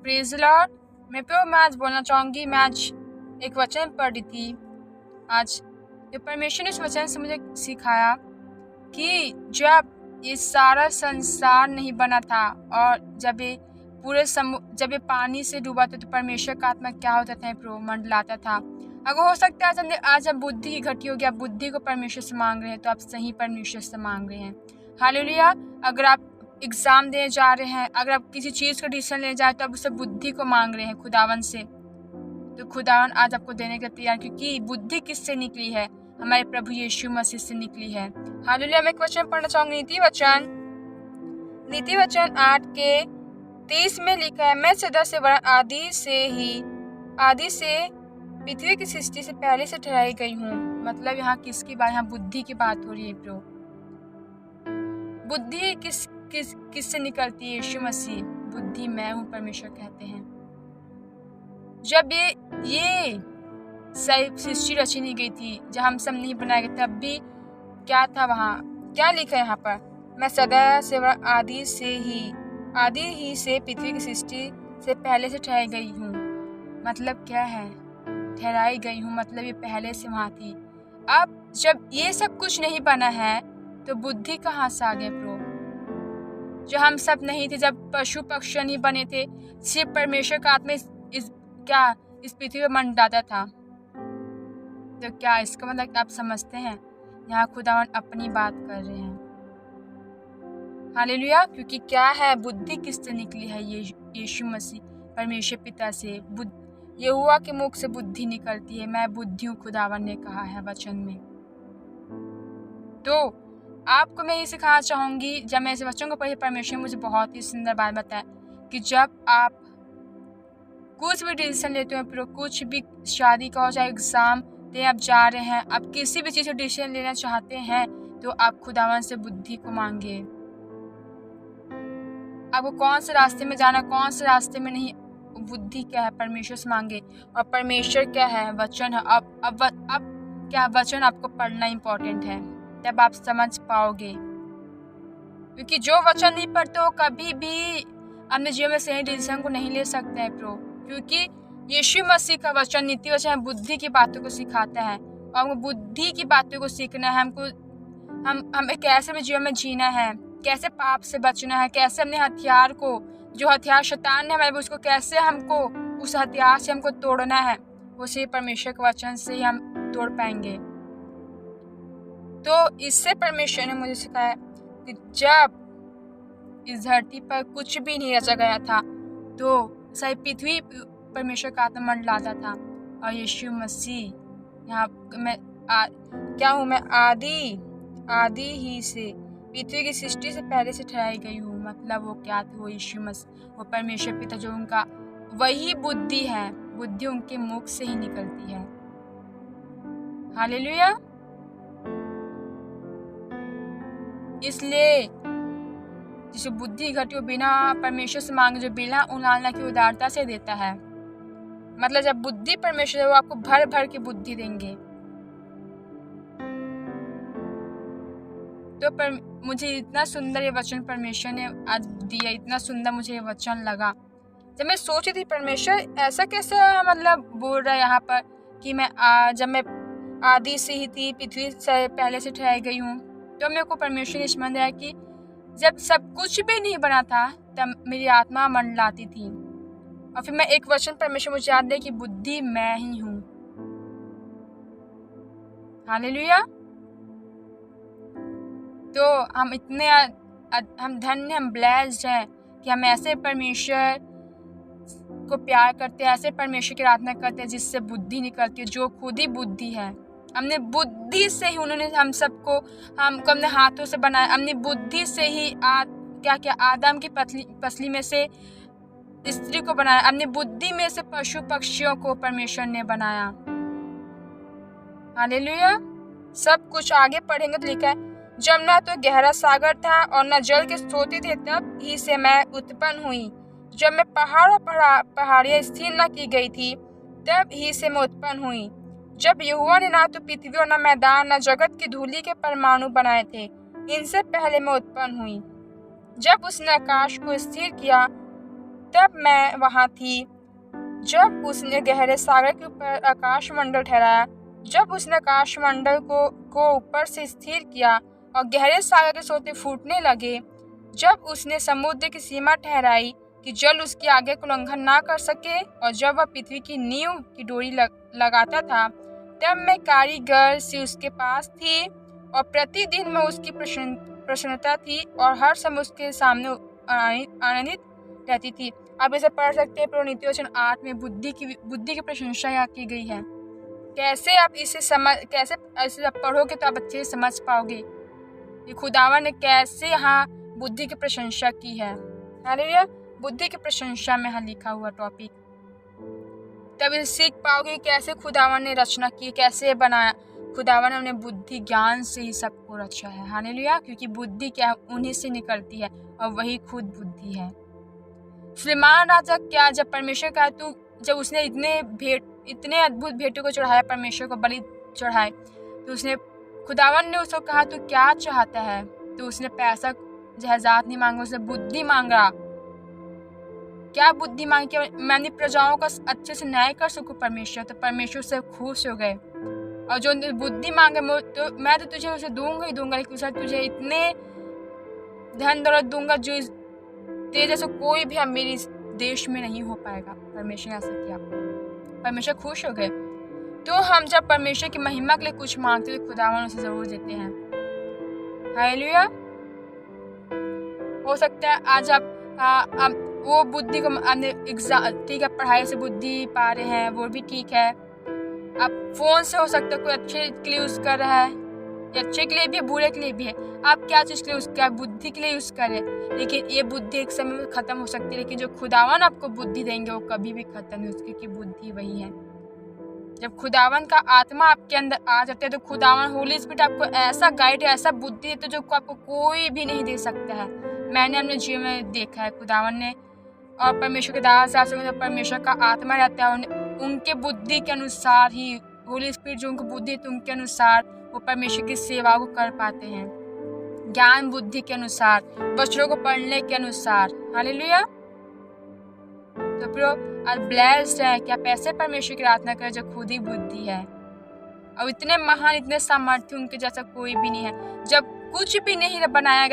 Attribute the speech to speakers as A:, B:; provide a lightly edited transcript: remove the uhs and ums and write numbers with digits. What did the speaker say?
A: Praise the Lord. मैं आज बोलना चाहूँगी। मैं आज एक वचन पढ़ रही थी। आज ये परमेश्वर ने इस वचन से मुझे सिखाया कि जब ये सारा संसार नहीं बना था और जब ये पानी से डूबा था तो परमेश्वर का आत्मा क्या होता था? प्रभु मंडलाता था। अगर हो सकता है आज आप बुद्धि की घटी होगी, आप बुद्धि को परमेश्वर से मांग रहे हैं, तो आप सही परमेश्वर से मांग रहे हैं। हालेलुया। अगर आप एग्जाम देने जा रहे हैं, अगर आप किसी चीज़ का डिसीजन लेने जा रहे हैं, तो आप उससे बुद्धि को मांग रहे हैं खुदावन से, तो खुदावन आज आपको देने के तैयार, क्योंकि बुद्धि किससे निकली है? हमारे प्रभु यीशु मसीह से निकली है। हालेलुया। मैं एक वचन पढ़ना चाहूंगी। नीति वचन 8:30 में लिखा है, मैं सदा से आदि से पृथ्वी की सृष्टि से पहले से ठहराई गई हूँ। मतलब यहाँ किसकी बात? यहाँ बुद्धि की बात हो रही है। प्रभु बुद्धि किससे निकलती है? यीशु मसीह। बुद्धि मैं हूँ, परमेश्वर कहते हैं। जब ये सृष्टि रची नहीं गई थी, जब हम सब नहीं बनाए गए, तब भी क्या था? वहाँ क्या लिखा है? यहाँ पर मैं सदा से आदि ही से पृथ्वी की सृष्टि से पहले से ठहराई गई हूँ। मतलब क्या है? ठहराई गई हूँ मतलब ये पहले से वहाँ थी। अब जब ये सब कुछ नहीं बना है तो बुद्धि कहाँ से आ गई? प्रभु जो हम सब नहीं थे, जब पशु पक्षी नहीं बने थे, सिर्फ परमेश्वर का आत्मा इस पृथ्वी पर मंडराता था। तो क्या इसका मतलब आप समझते हैं? यहाँ खुदावन अपनी बात कर रहे हैं। हालेलुया। क्योंकि क्या है? बुद्धि किससे निकली है? यीशु मसीह परमेश्वर पिता से। यहोवा के मुख से बुद्धि निकलती है। मैं बुद्धि हूँ, खुदावन ने कहा है वचन में। तो आपको मैं ये सिखाना चाहूंगी। जब मैं इस वचन को पढ़ी, परमेश्वर मुझे बहुत ही सुंदर बात बताया कि जब आप कुछ भी डिसीजन लेते हो, कुछ भी शादी का हो, चाहे एग्जाम दे आप जा रहे हैं, आप किसी भी चीज़ का डिसीजन लेना चाहते हैं, तो आप खुदावन से बुद्धि को मांगे। आपको कौन से रास्ते में जाना, कौन से रास्ते में नहीं, बुद्धि क्या है? परमेश्वर से मांगे। और परमेश्वर क्या है? वचन है। अब क्या वचन आपको पढ़ना इंपॉर्टेंट है, तब आप समझ पाओगे। क्योंकि जो वचन नहीं पढ़ते हो कभी भी अपने जीवन में सही डिसीजन को नहीं ले सकते हैं। क्योंकि यीशु मसीह का वचन, नीति वचन बुद्धि की बातों को सिखाता है। और हमको बुद्धि की बातों को सीखना है। हमें कैसे जीवन में जीना है, कैसे पाप से बचना है, कैसे अपने हथियार को, जो हथियार शैतान ने हमारे, उसको कैसे हमको उस हथियार से हमको तोड़ना है, वो सिर्फ परमेश्वर के वचन से ही हम तोड़ पाएंगे। तो इससे परमेश्वर ने मुझे सिखाया कि जब इस धरती पर कुछ भी नहीं रचा गया था, तो सारी पृथ्वी परमेश्वर का आत्मा मंडलाता था। और यीशु मसीह यहाँ क्या हूँ? मैं आदि ही से पृथ्वी की सृष्टि से पहले से ठहराई गई हूँ। मतलब वो क्या था? वो यीशु मसीह, वो परमेश्वर पिता, जो उनका वही बुद्धि है। बुद्धि उनके मुख से ही निकलती है। हालेलुया। इसलिए जिसे बुद्धि घटी, वो बिना परमेश्वर से मांगे, जो बिना उलाहना की उदारता से देता है। मतलब जब बुद्धि परमेश्वर है, वो आपको भर भर की बुद्धि देंगे। तो मुझे इतना सुंदर ये वचन परमेश्वर ने आज दिया, इतना सुंदर मुझे ये वचन लगा। जब मैं सोची थी परमेश्वर ऐसा कैसे मतलब बोल रहा है यहाँ पर कि जब मैं आदि से ही थी, पृथ्वी से पहले से ठहराई गई हूँ, तो मेरे को परमेश्वर ने स्मरण दिया कि जब सब कुछ भी नहीं बना था, तब मेरी आत्मा मंडलाती थी। और फिर मैं एक वचन परमेश्वर मुझे याद है कि बुद्धि मैं ही हूँ। हालेलुया। तो हम धन्य, हम ब्लेस्ड हैं कि हम ऐसे परमेश्वर को प्यार करते हैं, ऐसे परमेश्वर की आराधना करते हैं जिससे बुद्धि निकलती है, जो खुद ही बुद्धि है। हमने बुद्धि से ही उन्होंने हमको अपने हाथों से बनाया। अपनी बुद्धि से ही आदम की पसली में से स्त्री को बनाया। अपनी बुद्धि में से पशु पक्षियों को परमेश्वर ने बनाया। हालेलुया। सब कुछ आगे पढ़ेंगे तो लिखा है, जब न तो गहरा सागर था और न जल के स्रोत थे, तब ही से मैं उत्पन्न हुई। जब मैं पहाड़ियाँ स्थिर न की गई थी, तब ही से मैं उत्पन्न हुई। जब यहोवा ने ना तो पृथ्वी और न मैदान, न जगत की धूलि के परमाणु बनाए थे, इनसे पहले मैं उत्पन्न हुई। जब उसने आकाश को स्थिर किया, तब मैं वहाँ थी जब उसने गहरे सागर के ऊपर आकाशमंडल ठहराया, जब उसने आकाशमंडल को ऊपर से स्थिर किया और गहरे सागर के सोते फूटने लगे, जब उसने समुद्र की सीमा ठहराई कि जल उसके आगे को उल्लंघन ना कर सके, और जब वह पृथ्वी की नींव की डोरी लगाता था, तब मैं कारीगर से उसके पास थी और प्रतिदिन मैं उसकी प्रसन्नता थी और हर समय उसके सामने आनंदित रहती थी। आप इसे पढ़ सकते हैं प्रोनीति वचन 8 में बुद्धि की प्रशंसा यहाँ की गई है। कैसे आप इसे पढ़ोगे तो आप अच्छे से समझ पाओगे कि खुदावन ने कैसे यहाँ बुद्धि की प्रशंसा की है। हालेलुया। बुद्धि की प्रशंसा में यहाँ लिखा हुआ टॉपिक, तब इसे सीख पाओगे कैसे खुदावन ने रचना की, कैसे बनाया। खुदावन ने अपने बुद्धि ज्ञान से ही सबको रचा है। हालेलुया। क्योंकि बुद्धि क्या है, उन्हीं से निकलती है और वही खुद बुद्धि है। सुलेमान राजा क्या, जब परमेश्वर का जब उसने इतने अद्भुत भेंटों को चढ़ाया, परमेश्वर को बलि चढ़ाए, तो उसने खुदावन ने उसको कहा तू क्या चाहता है, तो उसने पैसा जहजात नहीं मांगा, उसने बुद्धि मांगा। क्या बुद्धि मांगी कि मैं अपनी प्रजाओं का अच्छे से न्याय कर सकूं परमेश्वर, तो परमेश्वर से खुश हो गए। और जो बुद्धि मांगे तो मैं तो तुझे उसे दूंगा ही दूंगा, लेकिन उसे तुझे इतने धन दौलत दूंगा जो तेरे जैसे कोई भी मेरे देश में नहीं हो पाएगा। परमेश्वर ने ऐसा किया, परमेश्वर खुश हो गए। तो हम जब परमेश्वर की महिमा के लिए कुछ मांगते हैं तो खुदावन उसे जरूर देते हैं। हालेलुया। हो सकता है आज आप वो बुद्धि को आपने ठीक है, पढ़ाई से बुद्धि पा रहे हैं, वो भी ठीक है। आप फोन से हो सकता है कोई अच्छे के लिए यूज कर रहा है, ये अच्छे के लिए भी है, बुरे के लिए भी है। आप क्या चीज के लिए यूज कर, बुद्धि के लिए यूज करें, लेकिन ये बुद्धि एक समय में खत्म हो सकती है। लेकिन जो खुदावन आपको बुद्धि देंगे वो कभी भी खत्म नहीं होगी, क्योंकि बुद्धि वही है। जब खुदावन का आत्मा आपके अंदर आ जाता है तो खुदावन होली स्पिरिट आपको ऐसा गाइड, ऐसा बुद्धि देते जो आपको कोई भी नहीं दे सकता है। मैंने अपने जीवन में देखा है, खुदावन ने और परमेश्वर के दास परमेश्वर का आत्मा रहता है, उनके बुद्धि के अनुसार ही होली स्पिरिट जो उनको बुद्धि है उनके अनुसार वो परमेश्वर की सेवा को कर पाते हैं, ज्ञान बुद्धि के अनुसार, वचनों को पढ़ने के अनुसार। हालेलुया। तो प्रो और ब्लेस्ड है कि आप ऐसे परमेश्वर की प्रार्थना करें जो खुद ही बुद्धि है और इतने महान, इतने सामर्थ्य उनके जैसा कोई भी नहीं है। जब कुछ भी नहीं बनाया गया